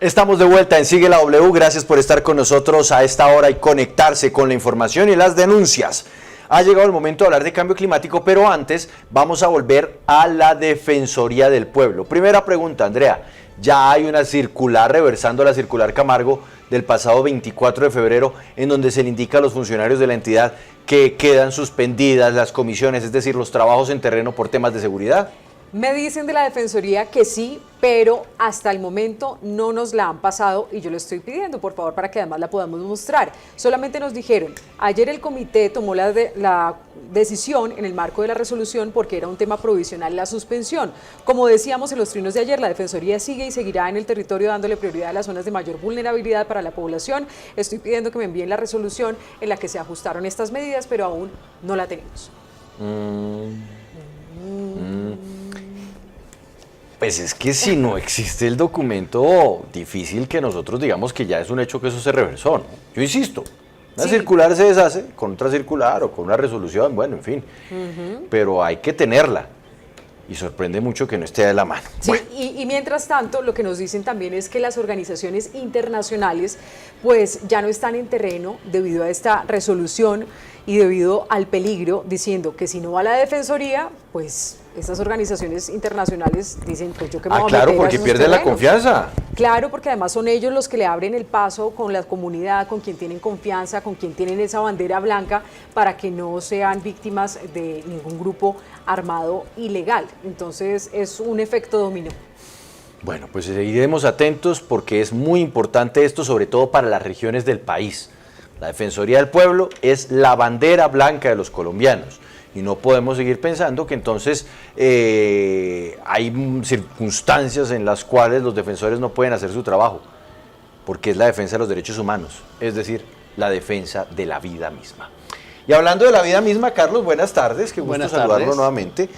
Estamos de vuelta en Sigue la W, gracias por estar con nosotros a esta hora y conectarse con la información y las denuncias. Ha llegado el momento de hablar de cambio climático, pero antes vamos a volver a la Defensoría del Pueblo. Primera pregunta, Andrea, ya hay una circular reversando la circular Camargo del pasado 24 de febrero en donde se le indica a los funcionarios de la entidad que quedan suspendidas las comisiones, es decir, los trabajos en terreno por temas de seguridad. Me dicen de la Defensoría que sí, pero hasta el momento no nos la han pasado y yo lo estoy pidiendo, por favor, para que además la podamos mostrar. Solamente nos dijeron, ayer el comité tomó la decisión en el marco de la resolución porque era un tema provisional la suspensión. Como decíamos en los trinos de ayer, la Defensoría sigue y seguirá en el territorio dándole prioridad a las zonas de mayor vulnerabilidad para la población. Estoy pidiendo que me envíen la resolución en la que se ajustaron estas medidas, pero aún no la tenemos. Pues es que si no existe el documento, difícil que nosotros digamos que ya es un hecho que eso se reversó, ¿no? Yo insisto, una circular se deshace con otra circular o con una resolución, bueno, en fin, pero hay que tenerla. Y sorprende mucho que no esté de la mano. Sí, bueno. y mientras tanto, lo que nos dicen también es que las organizaciones internacionales pues ya no están en terreno debido a esta resolución y debido al peligro, diciendo que si no va la Defensoría, pues estas organizaciones internacionales dicen, pues yo que me voy a claro, meter porque pierden la confianza. Claro, porque además son ellos los que le abren el paso con la comunidad, con quien tienen confianza, con quien tienen esa bandera blanca, para que no sean víctimas de ningún grupo armado ilegal. Entonces es un efecto dominó. Bueno, pues seguiremos atentos porque es muy importante esto, sobre todo para las regiones del país. La Defensoría del Pueblo es la bandera blanca de los colombianos. Y no podemos seguir pensando que entonces hay circunstancias en las cuales los defensores no pueden hacer su trabajo, porque es la defensa de los derechos humanos, es decir, la defensa de la vida misma. Y hablando de la vida misma, Carlos, buenas tardes, qué gusto saludarlo nuevamente.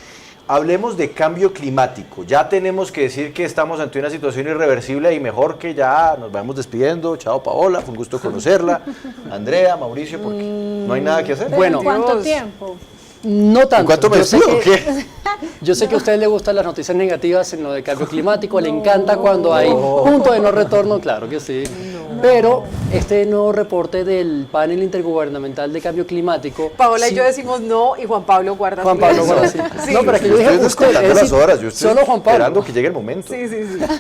Hablemos de cambio climático. Ya tenemos que decir que estamos ante una situación irreversible y mejor que ya nos vayamos despidiendo. Chao, Paola, fue un gusto conocerla. Andrea, Mauricio, porque no hay nada que hacer. Bueno, ¿cuánto tiempo? No tanto. ¿Cuánto me despido o qué? Yo sé que a ustedes les gustan las noticias negativas en lo del cambio climático, le encanta cuando hay punto de no retorno, claro que sí. Pero este nuevo reporte del panel intergubernamental de cambio climático... Paola y yo decimos no y Juan Pablo guarda Juan Pablo guarda sí. No, pero es que yo dije las horas, yo estoy solo Juan Pablo. esperando que llegue el momento. Sí.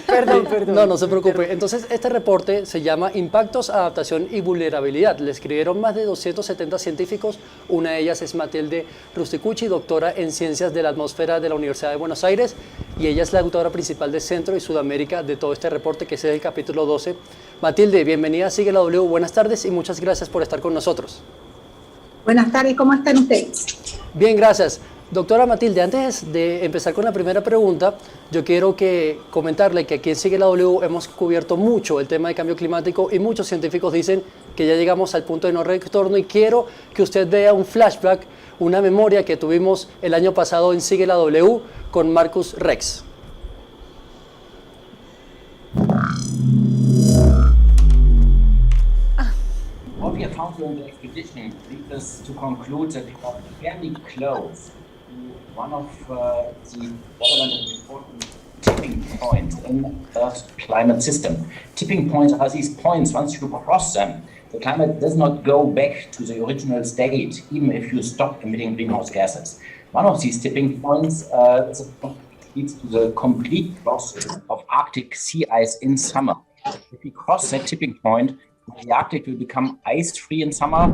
Perdón. No se preocupe. Entonces, este reporte se llama Impactos, Adaptación y Vulnerabilidad. Le escribieron más de 270 científicos. Una de ellas es Matilde Rusticucci, doctora en Ciencias de la Atmósfera de la Universidad de Buenos Aires, y ella es la autora principal de Centro y Sudamérica de todo este reporte, que es el capítulo 12. Matilde, bienvenida a Sigue la W, buenas tardes y muchas gracias por estar con nosotros. Buenas tardes, ¿cómo están ustedes? Bien, gracias. Doctora Matilde, antes de empezar con la primera pregunta, yo quiero comentarle que aquí en Sigue la W hemos cubierto mucho el tema de cambio climático y muchos científicos dicen que ya llegamos al punto de no retorno, y quiero que usted vea un flashback, una memoria que tuvimos el año pasado en Sigue la W con Marcus Rex. What we have found during the expedition leads us to conclude that we are fairly close to one of the relevant and important tipping points in Earth's climate system. Tipping points are these points, once you cross them, the climate does not go back to the original state, even if you stop emitting greenhouse gases. One of these tipping points leads to the complete loss of Arctic sea ice in summer. If we cross that tipping point, the Arctic will become ice-free in summer.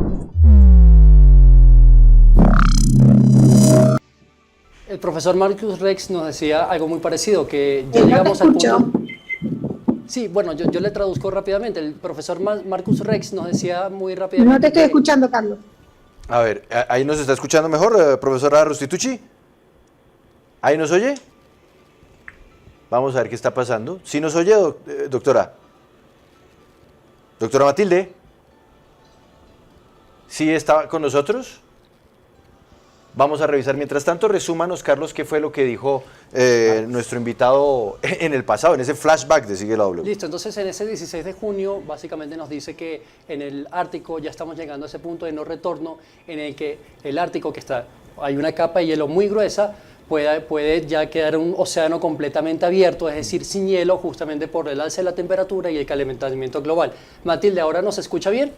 El profesor Marcus Rex nos decía algo muy parecido, que ya llegamos al punto... Sí, bueno, yo le traduzco rápidamente. El profesor Marcus Rex nos decía muy rápidamente... No te estoy escuchando, Carlos. A ver, ¿ahí nos está escuchando mejor, profesora Rusticucci? ¿Ahí nos oye? Vamos a ver qué está pasando. ¿Sí nos oye, doctora? Doctora Matilde, ¿sí está con nosotros? Vamos a revisar. Mientras tanto, resúmanos, Carlos, qué fue lo que dijo nuestro invitado en el pasado, en ese flashback de Sigue la W. Listo, entonces en ese 16 de junio básicamente nos dice que en el Ártico ya estamos llegando a ese punto de no retorno en el que el Ártico, hay una capa de hielo muy gruesa, puede ya quedar un océano completamente abierto, es decir, sin hielo, justamente por el alza de la temperatura y el calentamiento global. Matilde, ¿ahora nos escucha bien?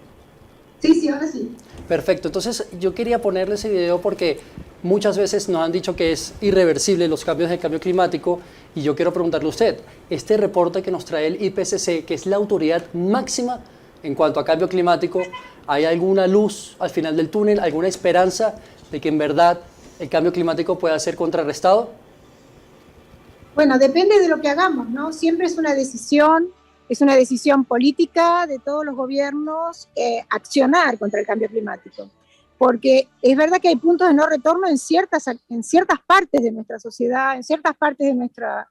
Sí, sí, ahora sí. Perfecto, entonces yo quería ponerle ese video porque muchas veces nos han dicho que es irreversible los cambios del cambio climático y yo quiero preguntarle a usted, este reporte que nos trae el IPCC, que es la autoridad máxima en cuanto a cambio climático, ¿hay alguna luz al final del túnel, alguna esperanza de que en verdad el cambio climático pueda ser contrarrestado? Bueno, depende de lo que hagamos, ¿no? Siempre es una decisión política de todos los gobiernos accionar contra el cambio climático. Porque es verdad que hay puntos de no retorno en ciertas partes de nuestra sociedad, en ciertas partes de nuestra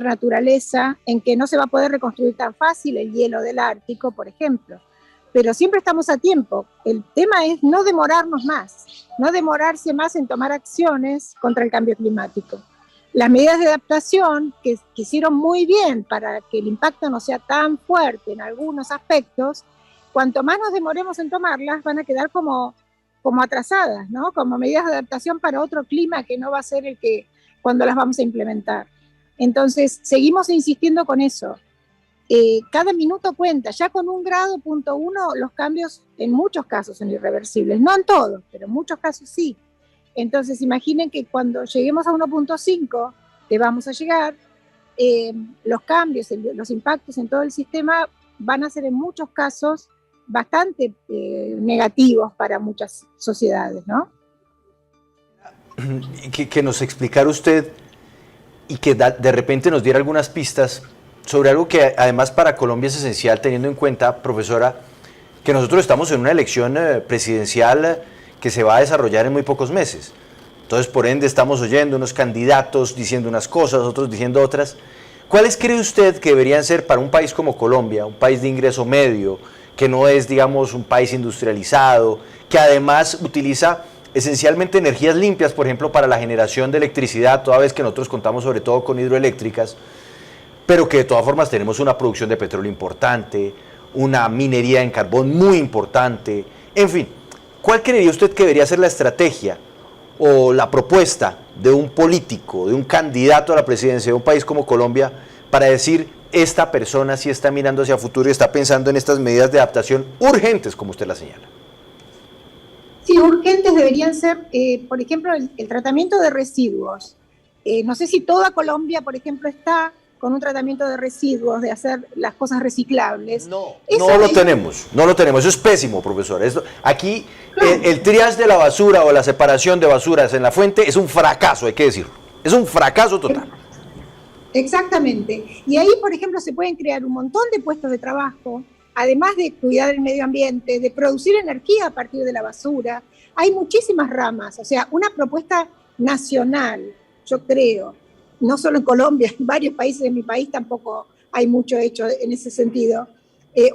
naturaleza, en que no se va a poder reconstruir tan fácil el hielo del Ártico, por ejemplo. Pero siempre estamos a tiempo. El tema es no demorarnos más, no demorarse más en tomar acciones contra el cambio climático. Las medidas de adaptación que hicieron muy bien para que el impacto no sea tan fuerte en algunos aspectos, cuanto más nos demoremos en tomarlas, van a quedar como atrasadas, ¿no? Como medidas de adaptación para otro clima que no va a ser el que cuando las vamos a implementar. Entonces, seguimos insistiendo con eso. Cada minuto cuenta. Ya con 1,1 grados, los cambios en muchos casos son irreversibles. No en todos, pero en muchos casos sí. Entonces, imaginen que cuando lleguemos a 1,5, que vamos a llegar, los cambios, los impactos en todo el sistema van a ser en muchos casos bastante negativos para muchas sociedades, ¿no? Que nos explicara usted y que de repente nos diera algunas pistas sobre algo que además para Colombia es esencial, teniendo en cuenta, profesora, que nosotros estamos en una elección presidencial que se va a desarrollar en muy pocos meses. Entonces, por ende, estamos oyendo unos candidatos diciendo unas cosas, otros diciendo otras. ¿Cuáles cree usted que deberían ser para un país como Colombia, un país de ingreso medio, que no es, digamos, un país industrializado, que además utiliza esencialmente energías limpias, por ejemplo, para la generación de electricidad, toda vez que nosotros contamos sobre todo con hidroeléctricas, pero que de todas formas tenemos una producción de petróleo importante, una minería en carbón muy importante, en fin, ¿cuál creería usted que debería ser la estrategia o la propuesta de un político, de un candidato a la presidencia de un país como Colombia para decir, esta persona sí está mirando hacia el futuro y está pensando en estas medidas de adaptación urgentes, como usted la señala? Sí, urgentes deberían ser, por ejemplo, el tratamiento de residuos. No sé si toda Colombia, por ejemplo, está con un tratamiento de residuos, de hacer las cosas reciclables. No lo tenemos, eso es pésimo, profesor. Aquí el triage de la basura o la separación de basuras en la fuente es un fracaso, hay que decirlo. Es un fracaso total. Exactamente. Y ahí, por ejemplo, se pueden crear un montón de puestos de trabajo, además de cuidar el medio ambiente, de producir energía a partir de la basura. Hay muchísimas ramas, o sea, una propuesta nacional, yo creo, no solo en Colombia, en varios países de mi país tampoco hay mucho hecho en ese sentido.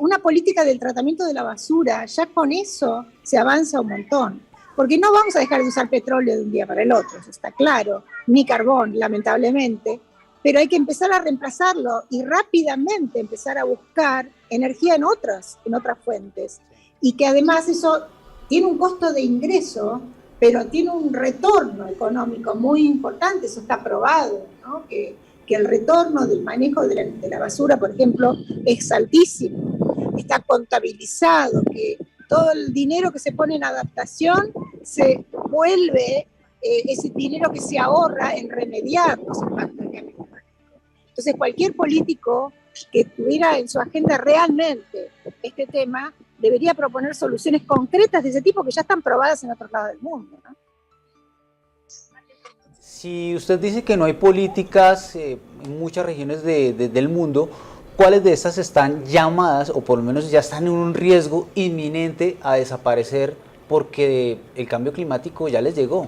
Una política del tratamiento de la basura, ya con eso se avanza un montón, porque no vamos a dejar de usar petróleo de un día para el otro, eso está claro, ni carbón, lamentablemente, pero hay que empezar a reemplazarlo y rápidamente empezar a buscar energía en otras fuentes, y que además eso tiene un costo de ingreso, pero tiene un retorno económico muy importante, eso está probado, ¿no? Que el retorno del manejo de la basura, por ejemplo, es altísimo, está contabilizado, que todo el dinero que se pone en adaptación se vuelve ese dinero que se ahorra en remediar los impactos del cambio climático. Entonces, cualquier político que tuviera en su agenda realmente este tema debería proponer soluciones concretas de ese tipo que ya están probadas en otros lados del mundo, ¿no? Si usted dice que no hay políticas en muchas regiones del mundo, ¿cuáles de estas están llamadas o por lo menos ya están en un riesgo inminente a desaparecer porque el cambio climático ya les llegó?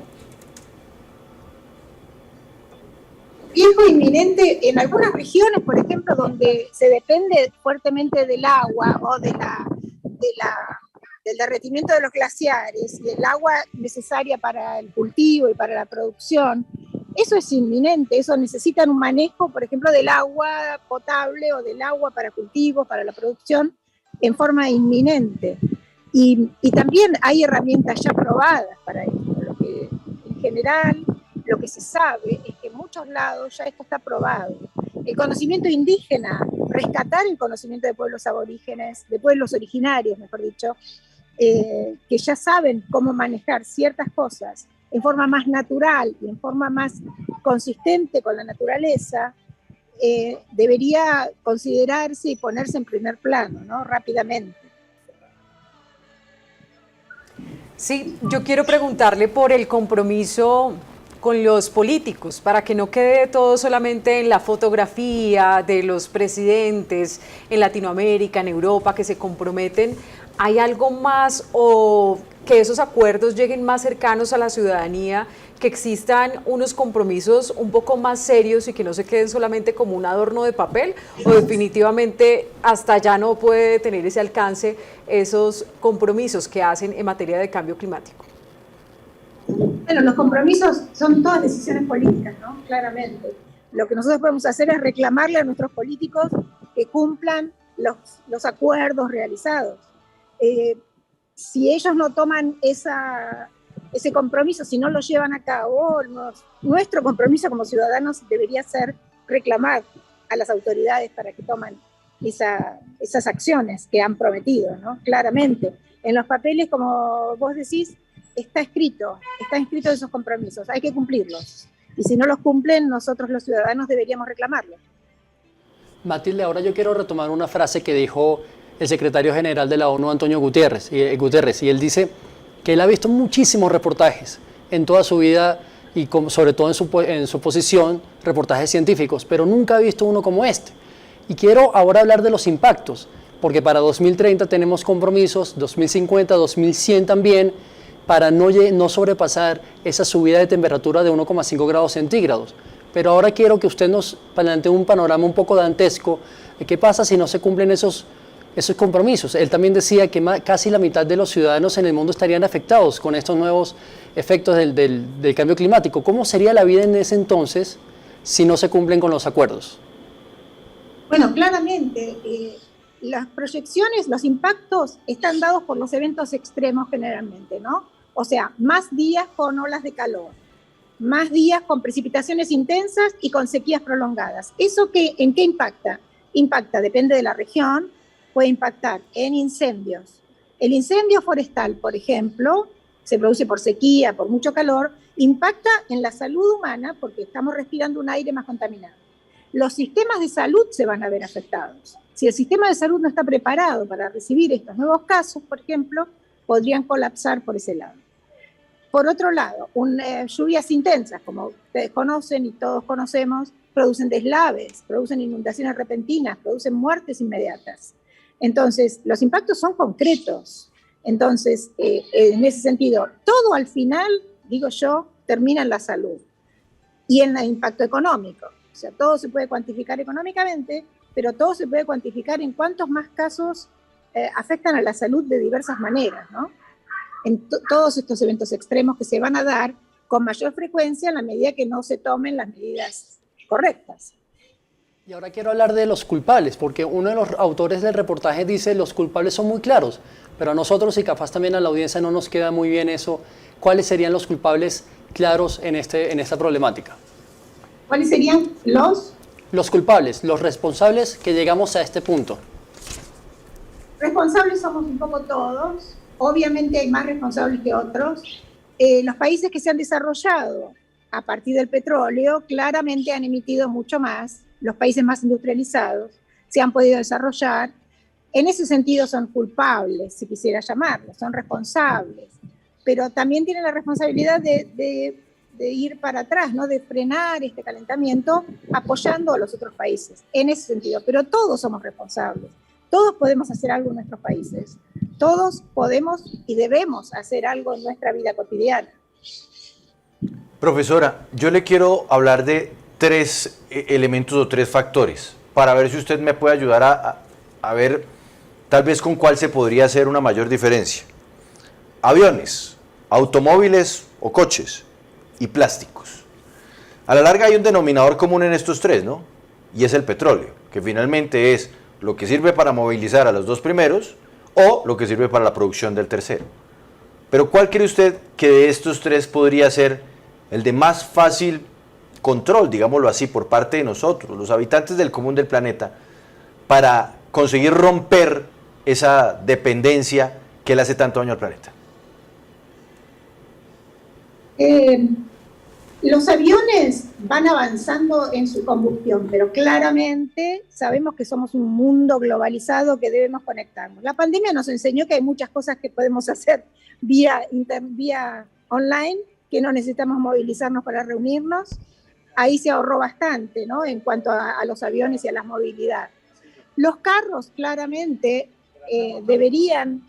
Riesgo inminente en algunas regiones, por ejemplo, donde se depende fuertemente del agua o del derretimiento de los glaciares y el agua necesaria para el cultivo y para la producción. Eso es inminente, eso necesitan un manejo, por ejemplo, del agua potable o del agua para cultivos, para la producción, en forma inminente. Y también hay herramientas ya probadas para esto, lo que en general lo que se sabe es que en muchos lados ya esto está probado. El conocimiento indígena, rescatar el conocimiento de pueblos aborígenes, de pueblos originarios, mejor dicho, que ya saben cómo manejar ciertas cosas en forma más natural y en forma más consistente con la naturaleza, debería considerarse y ponerse en primer plano, ¿no? Rápidamente. Sí, yo quiero preguntarle por el compromiso con los políticos, para que no quede todo solamente en la fotografía de los presidentes en Latinoamérica, en Europa, que se comprometen. ¿Hay algo más o que esos acuerdos lleguen más cercanos a la ciudadanía, que existan unos compromisos un poco más serios y que no se queden solamente como un adorno de papel, o definitivamente hasta allá no puede tener ese alcance esos compromisos que hacen en materia de cambio climático? Bueno, los compromisos son todas decisiones políticas, ¿no? Claramente. Lo que nosotros podemos hacer es reclamarle a nuestros políticos que cumplan los acuerdos realizados. Si ellos no toman ese compromiso, si no lo llevan a cabo, nuestro compromiso como ciudadanos debería ser reclamar a las autoridades para que tomen esas acciones que han prometido, ¿no? Claramente. En los papeles, como vos decís, está escrito esos compromisos, hay que cumplirlos. Y si no los cumplen, nosotros los ciudadanos deberíamos reclamarlos. Matilde, ahora yo quiero retomar una frase que dijo el secretario general de la ONU, Antonio Guterres, y él dice que él ha visto muchísimos reportajes en toda su vida y sobre todo en su posición, reportajes científicos, pero nunca ha visto uno como este. Y quiero ahora hablar de los impactos, porque para 2030 tenemos compromisos, 2050, 2100 también, para no sobrepasar esa subida de temperatura de 1,5 grados centígrados. Pero ahora quiero que usted nos plantee un panorama un poco dantesco de qué pasa si no se cumplen esos compromisos. Él también decía que casi la mitad de los ciudadanos en el mundo estarían afectados con estos nuevos efectos del cambio climático. ¿Cómo sería la vida en ese entonces si no se cumplen con los acuerdos? Bueno, claramente, las proyecciones, los impactos están dados por los eventos extremos generalmente, ¿no? O sea, más días con olas de calor, más días con precipitaciones intensas y con sequías prolongadas. ¿Eso en qué impacta? Impacta, depende de la región, puede impactar en incendios. El incendio forestal, por ejemplo, se produce por sequía, por mucho calor, impacta en la salud humana porque estamos respirando un aire más contaminado. Los sistemas de salud se van a ver afectados. Si el sistema de salud no está preparado para recibir estos nuevos casos, por ejemplo, podrían colapsar por ese lado. Por otro lado, lluvias intensas, como ustedes conocen y todos conocemos, producen deslaves, producen inundaciones repentinas, producen muertes inmediatas. Entonces, los impactos son concretos. Entonces, en ese sentido, todo al final, digo yo, termina en la salud y en el impacto económico. O sea, todo se puede cuantificar económicamente, pero todo se puede cuantificar en cuántos más casos afectan a la salud de diversas maneras, ¿no? En todos estos eventos extremos que se van a dar con mayor frecuencia en la medida que no se tomen las medidas correctas. Y ahora quiero hablar de los culpables, porque uno de los autores del reportaje dice los culpables son muy claros, pero a nosotros y capaz también a la audiencia no nos queda muy bien eso. ¿Cuáles serían los culpables claros en esta problemática? ¿Cuáles serían los culpables, los responsables que llegamos a este punto? Responsables somos un poco todos. Obviamente hay más responsables que otros. Los países que se han desarrollado a partir del petróleo claramente han emitido mucho más. Los países más industrializados se han podido desarrollar. En ese sentido son culpables, si quisiera llamarlos, son responsables. Pero también tienen la responsabilidad de ir para atrás, ¿no? De frenar este calentamiento apoyando a los otros países. En ese sentido, pero todos somos responsables. Todos podemos hacer algo en nuestros países. Todos podemos y debemos hacer algo en nuestra vida cotidiana. Profesora, yo le quiero hablar de 3 elementos o 3 factores para ver si usted me puede ayudar a ver tal vez con cuál se podría hacer una mayor diferencia. Aviones, automóviles o coches y plásticos. A la larga hay un denominador común en estos 3, ¿no? Y es el petróleo, que finalmente es lo que sirve para movilizar a los 2 primeros o lo que sirve para la producción del tercero. Pero ¿cuál cree usted que de estos 3 podría ser el de más fácil control, digámoslo así, por parte de nosotros, los habitantes del común del planeta, para conseguir romper esa dependencia que le hace tanto daño al planeta? Los aviones van avanzando en su combustión, pero claramente sabemos que somos un mundo globalizado que debemos conectarnos. La pandemia nos enseñó que hay muchas cosas que podemos hacer vía online, que no necesitamos movilizarnos para reunirnos. Ahí se ahorró bastante, ¿no? En cuanto a los aviones y a la movilidad. Los carros claramente deberían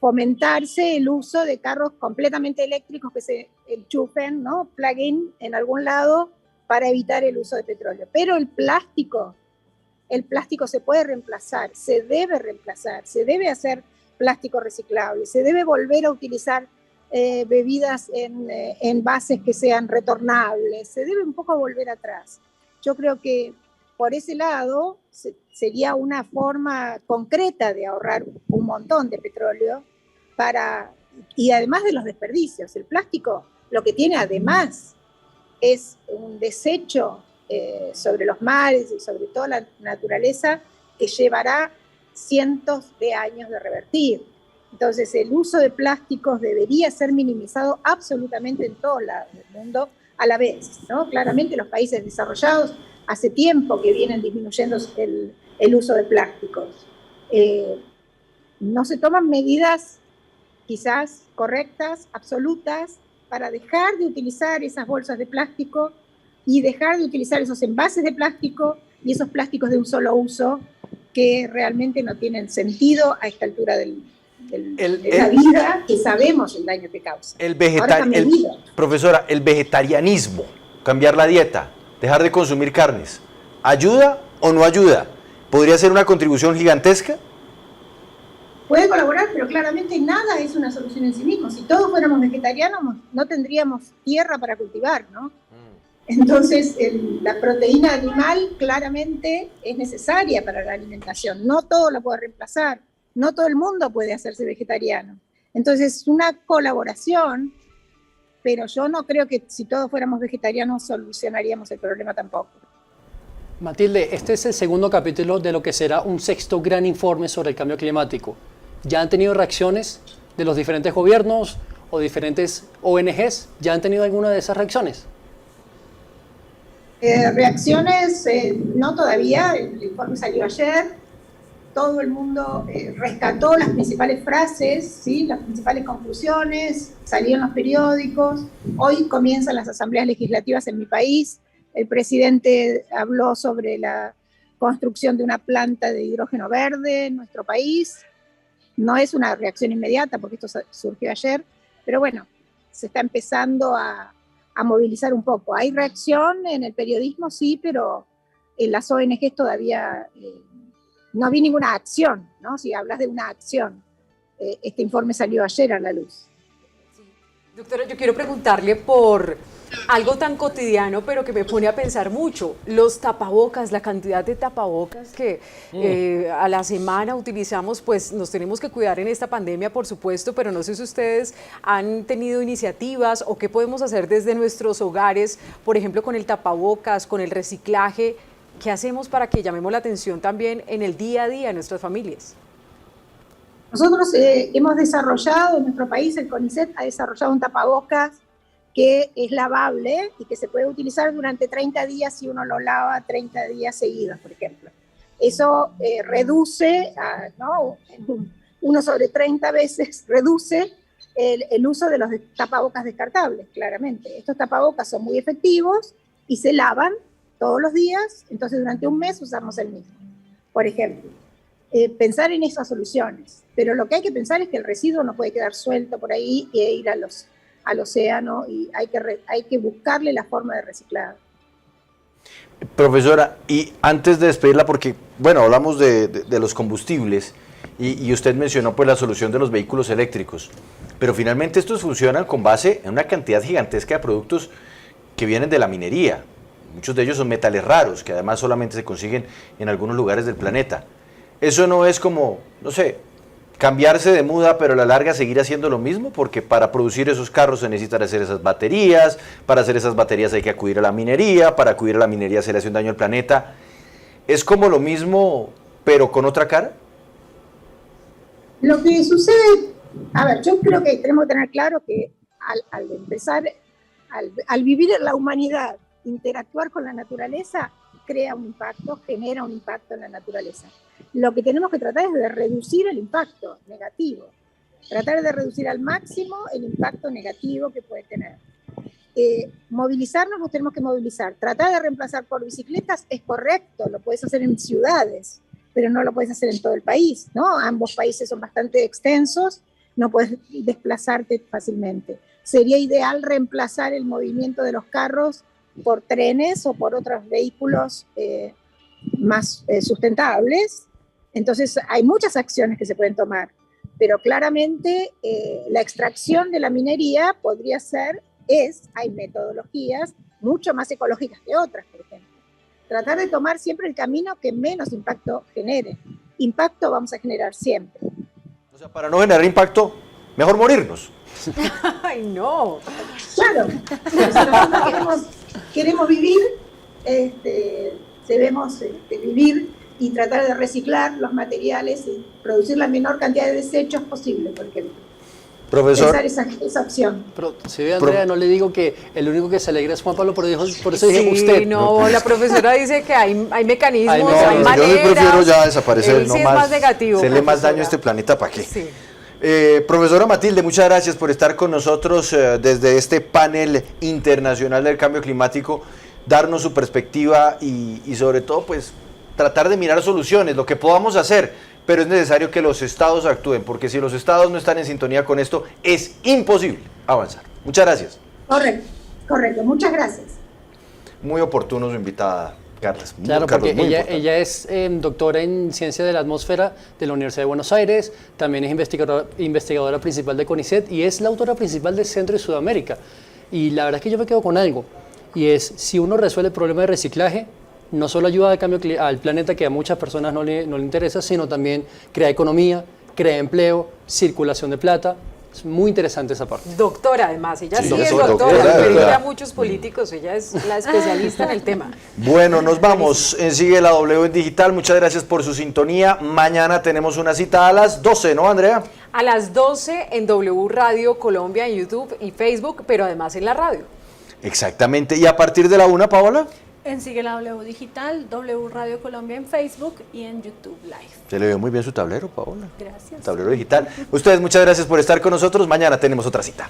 fomentarse el uso de carros completamente eléctricos que se enchufen, ¿no? Plug-in en algún lado para evitar el uso de petróleo. Pero el plástico se puede reemplazar, se debe hacer plástico reciclable, se debe volver a utilizar bebidas en envases que sean retornables, se debe un poco volver atrás. Yo creo que por ese lado sería una forma concreta de ahorrar un montón de petróleo y además de los desperdicios. El plástico lo que tiene además es un desecho sobre los mares y sobre toda la naturaleza que llevará cientos de años de revertir. Entonces el uso de plásticos debería ser minimizado absolutamente en todos lados del mundo a la vez, ¿no? Claramente los países desarrollados hace tiempo que vienen disminuyendo el uso de plásticos. No se toman medidas quizás correctas, absolutas, para dejar de utilizar esas bolsas de plástico y dejar de utilizar esos envases de plástico y esos plásticos de un solo uso que realmente no tienen sentido a esta altura de la vida, que sabemos el daño que causa. Profesora, el vegetarianismo, cambiar la dieta, dejar de consumir carnes, ¿ayuda o no ayuda? ¿Podría ser una contribución gigantesca? Puede colaborar, pero claramente nada es una solución en sí mismo. Si todos fuéramos vegetarianos, no tendríamos tierra para cultivar, ¿no? Entonces, la proteína animal claramente es necesaria para la alimentación. No todo lo puede reemplazar. No todo el mundo puede hacerse vegetariano. Entonces, es una colaboración, pero yo no creo que si todos fuéramos vegetarianos solucionaríamos el problema tampoco. Matilde, este es el segundo capítulo de lo que será un sexto gran informe sobre el cambio climático. ¿Ya han tenido reacciones de los diferentes gobiernos o diferentes ONGs? ¿Ya han tenido alguna de esas reacciones? Reacciones, no todavía. El informe salió ayer. Todo el mundo rescató las principales frases, ¿sí? Las principales conclusiones, salieron los periódicos. Hoy comienzan las asambleas legislativas en mi país. El presidente habló sobre la construcción de una planta de hidrógeno verde en nuestro país. No es una reacción inmediata porque esto surgió ayer, pero bueno, se está empezando a movilizar un poco. Hay reacción en el periodismo, sí, pero en las ONGs todavía no vi ninguna acción, ¿no? Si hablas de una acción, este informe salió ayer a la luz. Sí. Doctora, yo quiero preguntarle por algo tan cotidiano, pero que me pone a pensar mucho, los tapabocas, la cantidad de tapabocas que a la semana utilizamos, pues nos tenemos que cuidar en esta pandemia, por supuesto, pero no sé si ustedes han tenido iniciativas o qué podemos hacer desde nuestros hogares, por ejemplo, con el tapabocas, con el reciclaje. ¿Qué hacemos para que llamemos la atención también en el día a día de nuestras familias? Nosotros hemos desarrollado, en nuestro país, el CONICET ha desarrollado un tapabocas que es lavable y que se puede utilizar durante 30 días si uno lo lava 30 días seguidos, por ejemplo. Eso reduce, ¿no? 1 sobre 30 veces reduce el uso de los tapabocas descartables, claramente. Estos tapabocas son muy efectivos y se lavan todos los días, entonces durante un mes usamos el mismo, por ejemplo. Pensar en esas soluciones, pero lo que hay que pensar es que el residuo no puede quedar suelto por ahí e ir al océano, y hay que buscarle la forma de reciclar. Profesora, y antes de despedirla, porque, bueno, hablamos de los combustibles, y usted mencionó pues la solución de los vehículos eléctricos, pero finalmente estos funcionan con base en una cantidad gigantesca de productos que vienen de la minería. Muchos de ellos son metales raros, que además solamente se consiguen en algunos lugares del planeta. Eso no es como, no sé, cambiarse de muda, pero a la larga seguir haciendo lo mismo, porque para producir esos carros se necesitan hacer esas baterías, para hacer esas baterías hay que acudir a la minería, para acudir a la minería se le hace un daño al planeta. ¿Es como lo mismo, pero con otra cara? Lo que sucede, a ver, yo creo que tenemos que tener claro que al empezar, al vivir en la humanidad, interactuar con la naturaleza, crea un impacto, genera un impacto en la naturaleza. Lo que tenemos que tratar es de reducir el impacto negativo, tratar de reducir al máximo el impacto negativo que puede tener. Movilizarnos, nos tenemos que movilizar. Tratar de reemplazar por bicicletas es correcto, lo puedes hacer en ciudades, pero no lo puedes hacer en todo el país, ¿no? Ambos países son bastante extensos, no puedes desplazarte fácilmente. Sería ideal reemplazar el movimiento de los carros por trenes o por otros vehículos más sustentables. Entonces hay muchas acciones que se pueden tomar, pero claramente la extracción de la minería podría ser, hay metodologías mucho más ecológicas que otras, por ejemplo. Tratar de tomar siempre el camino que menos impacto genere. Impacto vamos a generar siempre. O sea, para no generar impacto, mejor morirnos. Ay, no. Claro, si nosotros queremos vivir, debemos vivir y tratar de reciclar los materiales y producir la menor cantidad de desechos posible, por ejemplo. Profesor. Pensar esa opción. Pero, si ve, Andrea, no le digo que el único que se alegra es Juan Pablo, por eso dije usted. No, la profesora dice que hay mecanismos, Ay, no, hay maneras. Yo sí prefiero ya desaparecer, Él no sí es más, más negativo, hacerle más profesora. daño a este planeta, ¿para qué? Sí. Profesora Matilde, muchas gracias por estar con nosotros desde este panel internacional del cambio climático, darnos su perspectiva y sobre todo pues tratar de mirar soluciones, lo que podamos hacer, pero es necesario que los estados actúen, porque si los estados no están en sintonía con esto, es imposible avanzar. Muchas gracias. Correcto, muchas gracias. Muy oportuno su invitada, Carlos. Claro, Carlos, porque muy importante. ella es doctora en Ciencia de la Atmósfera de la Universidad de Buenos Aires, también es investigadora principal de CONICET y es la autora principal de Centro y Sudamérica. Y la verdad es que yo me quedo con algo, y es, si uno resuelve el problema de reciclaje, no solo ayuda al cambio al planeta, que a muchas personas no le interesa, sino también crea economía, crea empleo, circulación de plata. Es muy interesante esa parte. Doctora, además, ella sí, es doctora, doctora, pero doctora. a muchos políticos, ella es la especialista en el tema. Bueno, nos vamos. Sigue la W en Digital. Muchas gracias por su sintonía. Mañana tenemos una cita a las 12, ¿no, Andrea? A las 12 en W Radio Colombia, en YouTube y Facebook, pero además en la radio. Exactamente. ¿Y a partir de la 1, Paola? En Sigue la W Digital, W Radio Colombia en Facebook y en YouTube Live. Se le ve muy bien su tablero, Paola. Gracias. Tablero digital. Ustedes, muchas gracias por estar con nosotros. Mañana tenemos otra cita.